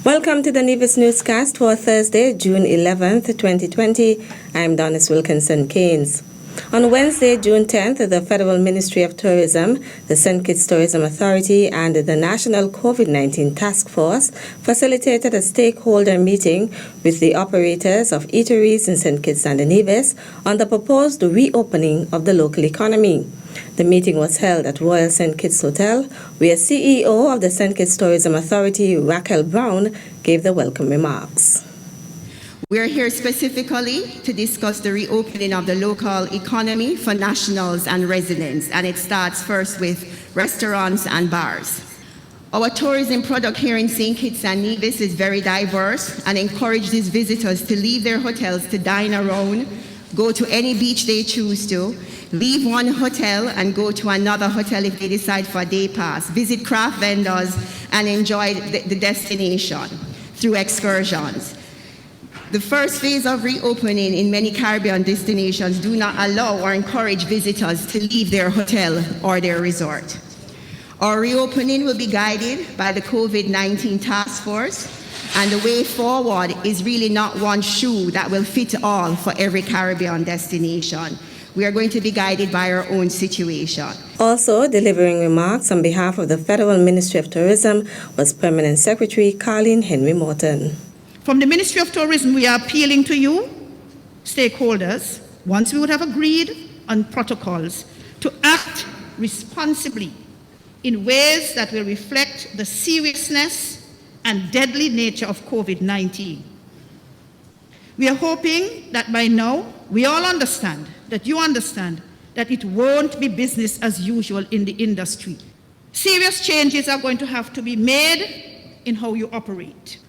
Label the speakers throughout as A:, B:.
A: Welcome to the Nevis newscast for Thursday, June 11th, 2020. I'm Donis Wilkinson-Keynes. On Wednesday, June 10th, the Federal Ministry of Tourism, the St. Kitts Tourism Authority, and the National COVID-19 Task Force facilitated a stakeholder meeting with the operators of eateries in St. Kitts and Nevis on the proposed reopening of the local economy. The meeting was held at Royal St. Kitts Hotel, where CEO of the St. Kitts Tourism Authority, Raquel Brown, gave the welcome remarks.
B: We're here specifically to discuss the reopening of the local economy for nationals and residents, and it starts first with restaurants and bars. Our tourism product here in St. Kitts and Nevis is very diverse and encourages visitors to leave their hotels to dine around, go to any beach they choose to, leave one hotel and go to another hotel if they decide for a day pass, visit craft vendors, and enjoy the destination through excursions. The first phase of reopening in many Caribbean destinations do not allow or encourage visitors to leave their hotel or their resort. Our reopening will be guided by the COVID-19 task force, and the way forward is really not one shoe that will fit all for every Caribbean destination. We are going to be guided by our own situation.
A: Also delivering remarks on behalf of the Federal Ministry of Tourism was Permanent Secretary Carleen Henry Morton.
C: From the Ministry of Tourism, we are appealing to you, stakeholders, once we would have agreed on protocols, to act responsibly in ways that will reflect the seriousness and deadly nature of COVID-19. We are hoping that by now we all understand, that you understand, that it won't be business as usual in the industry. Serious changes are going to have to be made in how you operate.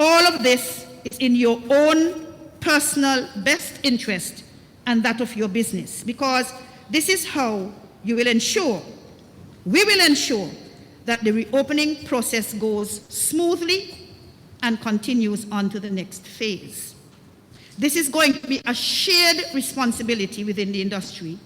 C: All of this is in your own personal best interest and that of your business, because this is how you will ensure, we will ensure, that the reopening process goes smoothly and continues on to the next phase. This is going to be a shared responsibility within the industry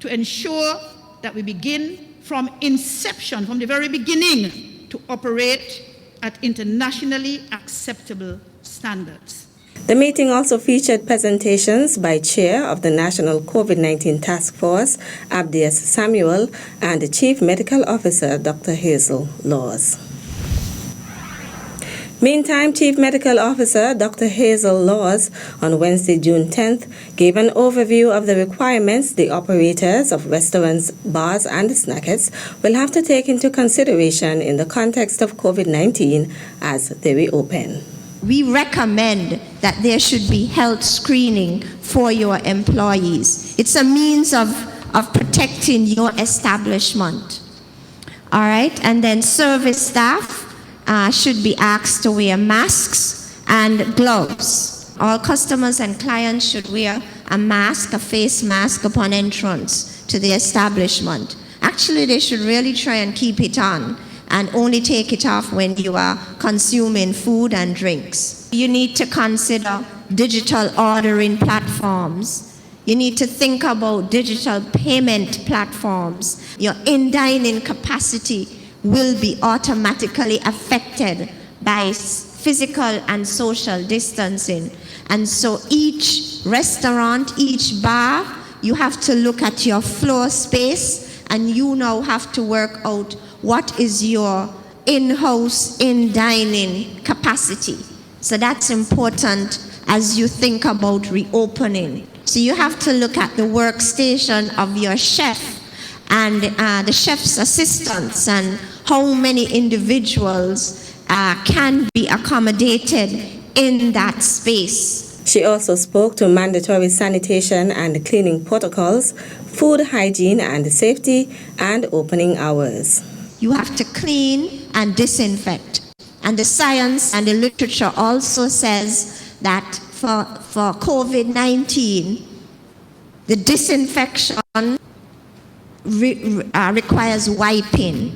C: to ensure that we begin from inception, from the very beginning, to operate at internationally acceptable standards.
A: The meeting also featured presentations by Chair of the National COVID-19 Task Force, Abdias Samuel, and the Chief Medical Officer, Dr. Hazel Laws. Meantime, Chief Medical Officer Dr. Hazel Laws on Wednesday, June 10th, gave an overview of the requirements the operators of restaurants, bars, and snackettes will have to take into consideration in the context of COVID-19 as they reopen.
D: We recommend that there should be health screening for your employees. It's a means of protecting your establishment. All right, and then service staff should be asked to wear masks and gloves. All customers and clients should wear a mask, a face mask upon entrance to the establishment. Actually, they should really try and keep it on and only take it off when you are consuming food and drinks. You need to consider digital ordering platforms. You need to think about digital payment platforms. Your in-dining capacity will be automatically affected by physical and social distancing. And so each restaurant, each bar, you have to look at your floor space, and you now have to work out what is your in-house, in-dining capacity. So that's important as you think about reopening. So you have to look at the workstation of your chef and the chef's assistants and how many individuals can be accommodated in that space.
A: She also spoke to mandatory sanitation and cleaning protocols, food hygiene and safety, and opening hours.
D: You have to clean and disinfect. And the science and the literature also says that for COVID-19, the disinfection requires wiping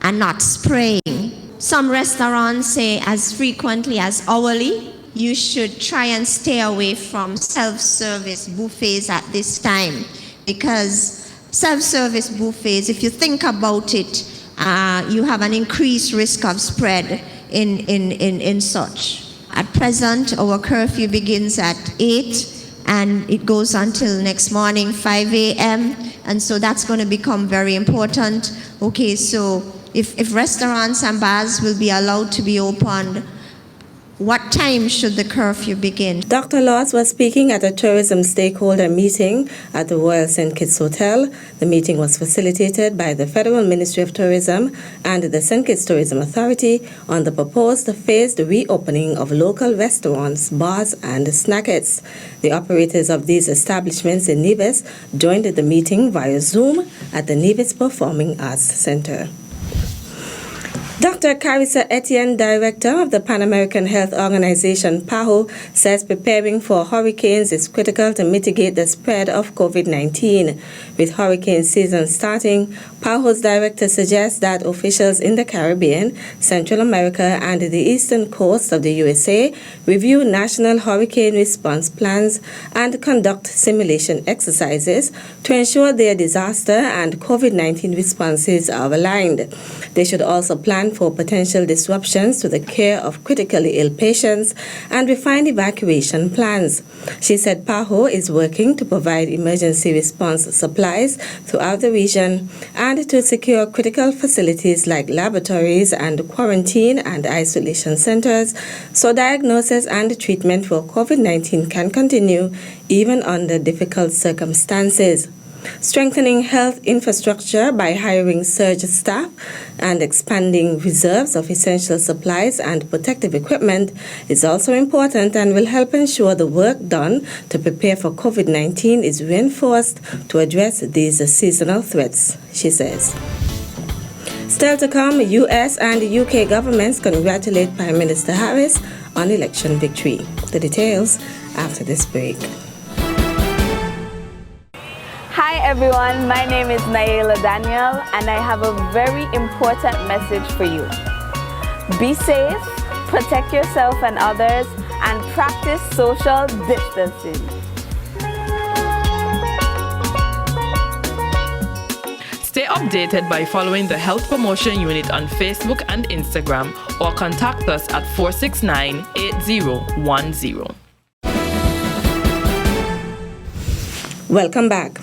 D: and not spraying. Some restaurants say as frequently as hourly. You should try and stay away from self-service buffets at this time, because self-service buffets, if you think about it, you have an increased risk of spread in such. At present, our curfew begins at 8 and it goes until next morning 5 a.m. And so that's going to become very important. Okay, so if restaurants and bars will be allowed to be opened, what time should the curfew begin?
A: Dr. Laws was speaking at a tourism stakeholder meeting at the Royal St. Kitts Hotel. The meeting was facilitated by the Federal Ministry of Tourism and the St. Kitts Tourism Authority on the proposed phased reopening of local restaurants, bars, and snackettes. The operators of these establishments in Nevis joined the meeting via Zoom at the Nevis Performing Arts Center. Dr. Carissa Etienne, Director of the Pan American Health Organization, PAHO, says preparing for hurricanes is critical to mitigate the spread of COVID-19. With hurricane season starting, PAHO's director suggests that officials in the Caribbean, Central America, and the eastern coast of the USA review national hurricane response plans and conduct simulation exercises to ensure their disaster and COVID-19 responses are aligned. They should also plan for potential disruptions to the care of critically ill patients and refine evacuation plans. She said PAHO is working to provide emergency response supplies throughout the region and to secure critical facilities like laboratories and quarantine and isolation centers so diagnosis and treatment for COVID-19 can continue even under difficult circumstances. Strengthening health infrastructure by hiring surge staff and expanding reserves of essential supplies and protective equipment is also important and will help ensure the work done to prepare for COVID-19 is reinforced to address these seasonal threats, she says. Still to come, U.S. and UK governments congratulate Prime Minister Harris on election victory. The details after this break.
E: Hi everyone, my name is Naela Daniel and I have a very important message for you. Be safe, protect yourself and others, and practice social distancing.
F: Stay updated by following the Health Promotion Unit on Facebook and Instagram or contact us at 469-8010.
A: Welcome back.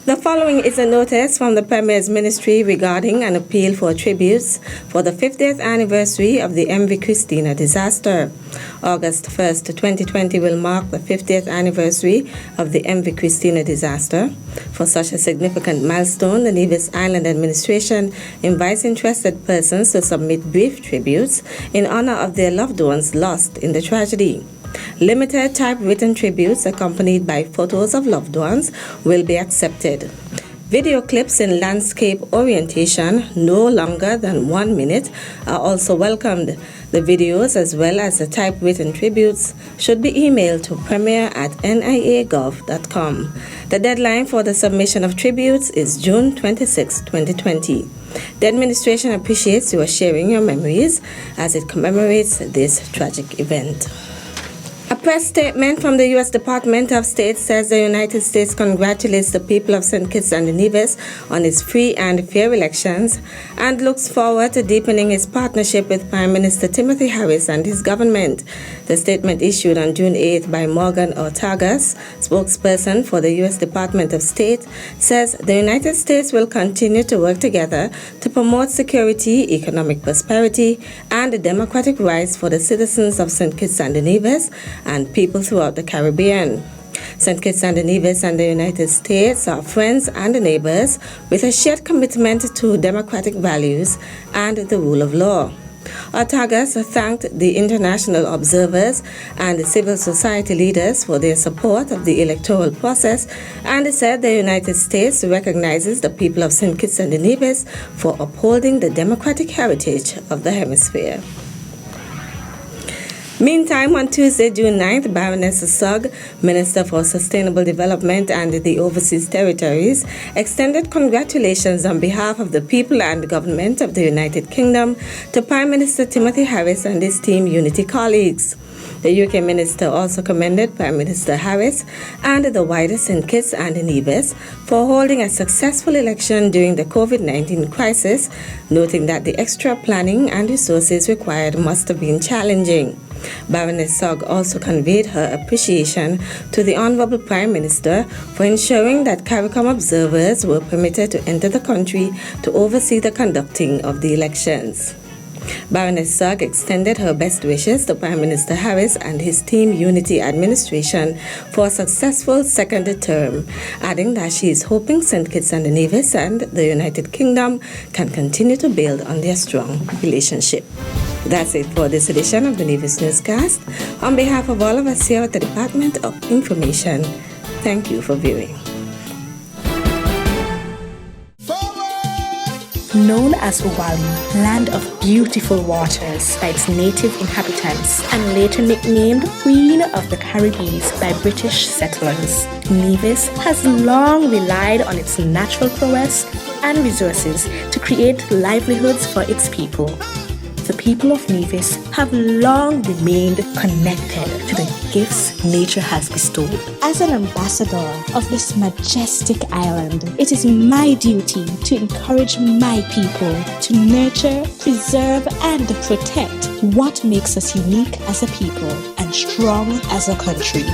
A: The following is a notice from the Premier's Ministry regarding an appeal for tributes for the 50th anniversary of the MV Cristina disaster. August 1st, 2020 will mark the 50th anniversary of the MV Cristina disaster. For such a significant milestone, the Nevis Island Administration invites interested persons to submit brief tributes in honor of their loved ones lost in the tragedy. Limited typewritten tributes accompanied by photos of loved ones will be accepted. Video clips in landscape orientation no longer than 1 minute are also welcomed. The videos as well as the typewritten tributes should be emailed to premier@nia.gov.com. The deadline for the submission of tributes is June 26, 2020. The administration appreciates your sharing your memories as it commemorates this tragic event. A press statement from the U.S. Department of State says the United States congratulates the people of St. Kitts and Nevis on its free and fair elections and looks forward to deepening its partnership with Prime Minister Timothy Harris and his government. The statement issued on June 8 by Morgan Ortagas, spokesperson for the U.S. Department of State, says the United States will continue to work together to promote security, economic prosperity, and democratic rights for the citizens of St. Kitts and Nevis and people throughout the Caribbean. St. Kitts and Nevis and the United States are friends and neighbors with a shared commitment to democratic values and the rule of law. Ortagas thanked the international observers and civil society leaders for their support of the electoral process and said the United States recognizes the people of St. Kitts and Nevis for upholding the democratic heritage of the hemisphere. Meantime, on Tuesday, June 9th, Baroness Sugg, Minister for Sustainable Development and the Overseas Territories, extended congratulations on behalf of the people and government of the United Kingdom to Prime Minister Timothy Harris and his Team Unity colleagues. The UK Minister also commended Prime Minister Harris and the wider St. Kitts and Nevis for holding a successful election during the COVID-19 crisis, noting that the extra planning and resources required must have been challenging. Baroness Sugg also conveyed her appreciation to the Honourable Prime Minister for ensuring that CARICOM observers were permitted to enter the country to oversee the conducting of the elections. Baroness Sugg extended her best wishes to Prime Minister Harris and his Team Unity administration for a successful second term, adding that she is hoping St. Kitts and Nevis and the United Kingdom can continue to build on their strong relationship. That's it for this edition of the Nevis Newscast. On behalf of all of us here at the Department of Information, thank you for viewing.
G: Known as Uwali, land of beautiful waters by its native inhabitants, and later nicknamed Queen of the Caribbean by British settlers, Nevis has long relied on its natural prowess and resources to create livelihoods for its people. The people of Nevis have long remained connected to the gifts nature has bestowed. As an ambassador of this majestic island, it is my duty to encourage my people to nurture, preserve, and protect what makes us unique as a people and strong as a country.